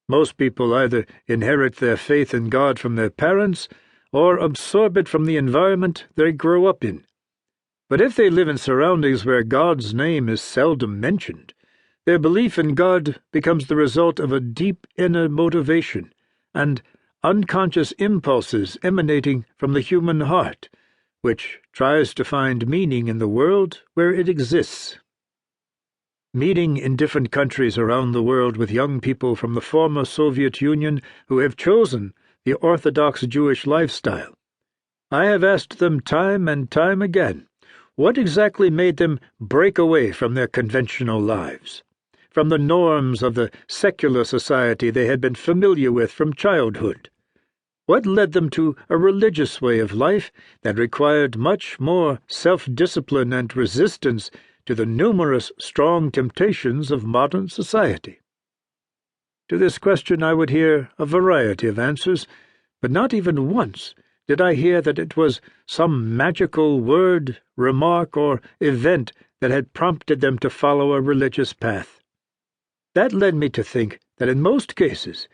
Most people either inherit their faith in God from their parents or absorb it from the environment they grow up in. But if they live in surroundings where God's name is seldom mentioned, their belief in God becomes the result of a deep inner motivation and unconscious impulses emanating from the human heart, which tries to find meaning in the world where it exists. Meeting in different countries around the world with young people from the former Soviet Union who have chosen the Orthodox Jewish lifestyle, I have asked them time and time again what exactly made them break away from their conventional lives, from the norms of the secular society they had been familiar with from childhood. What led them to a religious way of life that required much more self-discipline and resistance to the numerous strong temptations of modern society? To this question I would hear a variety of answers, but not even once did I hear that it was some magical word, remark, or event that had prompted them to follow a religious path. That led me to think that in most cases,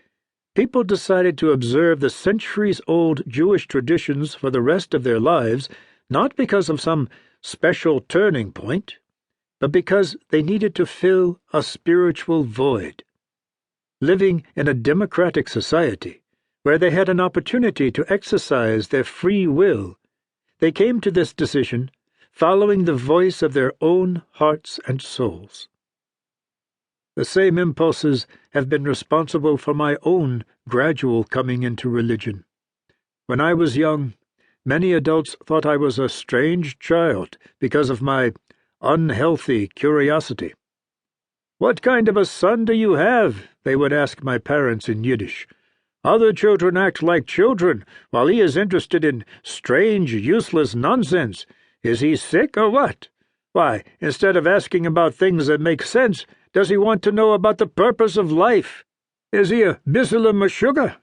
people decided to observe the centuries-old Jewish traditions for the rest of their lives not because of some special turning point, but because they needed to fill a spiritual void. Living in a democratic society, where they had an opportunity to exercise their free will, they came to this decision following the voice of their own hearts and souls. The same impulses have been responsible for my own gradual coming into religion. When I was young, many adults thought I was a strange child because of my unhealthy curiosity. "What kind of a son do you have?" they would ask my parents in Yiddish. "Other children act like children, while he is interested in strange, useless nonsense. Is he sick or what? Why, instead of asking about things that make sense, does he want to know about the purpose of life? Is he a bissele meshuggah?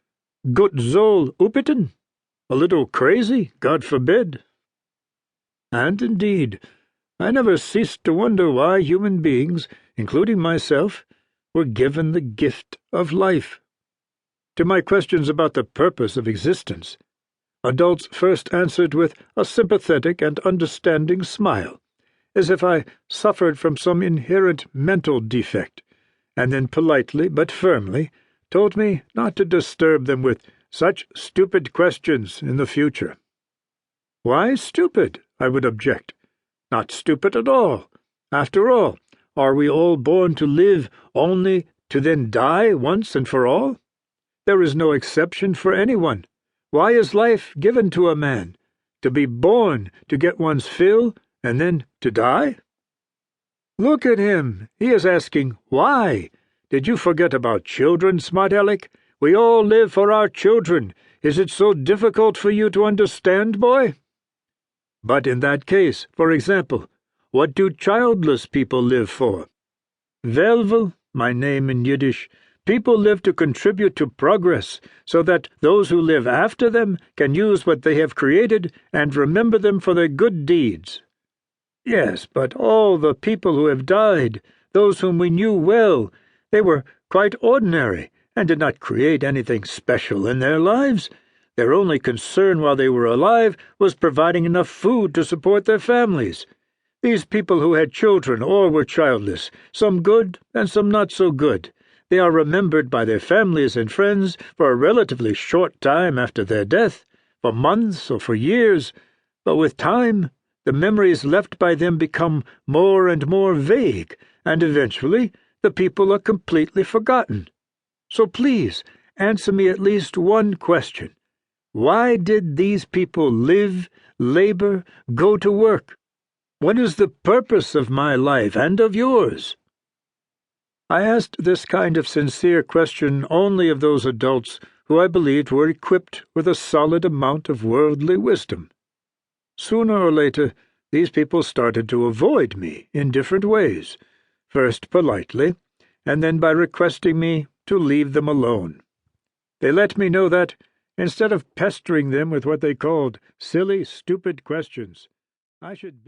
Gut soll upiten? A little crazy, God forbid?" And indeed, I never ceased to wonder why human beings, including myself, were given the gift of life. To my questions about the purpose of existence, adults first answered with a sympathetic and understanding smile, as if I suffered from some inherent mental defect, and then politely but firmly told me not to disturb them with such stupid questions in the future. "Why stupid?" I would object. "Not stupid at all. After all, are we all born to live only to then die once and for all? There is no exception for anyone. Why is life given to a man? To be born, to get one's fill, and then to die?" "Look at him. He is asking why. Did you forget about children, smart Aleck? We all live for our children. Is it so difficult for you to understand, boy?" But in that case, for example, what do childless people live for? Velvel, my name in Yiddish, people live to contribute to progress, so that those who live after them can use what they have created and remember them for their good deeds. Yes, but all the people who have died, those whom we knew well, they were quite ordinary and did not create anything special in their lives. Their only concern while they were alive was providing enough food to support their families. These people who had children or were childless, some good and some not so good, they are remembered by their families and friends for a relatively short time after their death, for months or for years, but with time the memories left by them become more and more vague, and eventually the people are completely forgotten. So please, answer me at least one question. Why did these people live, labor, go to work? What is the purpose of my life and of yours? I asked this kind of sincere question only of those adults who I believed were equipped with a solid amount of worldly wisdom. Sooner or later, these people started to avoid me in different ways, first politely, and then by requesting me to leave them alone. They let me know that, instead of pestering them with what they called silly, stupid questions, I should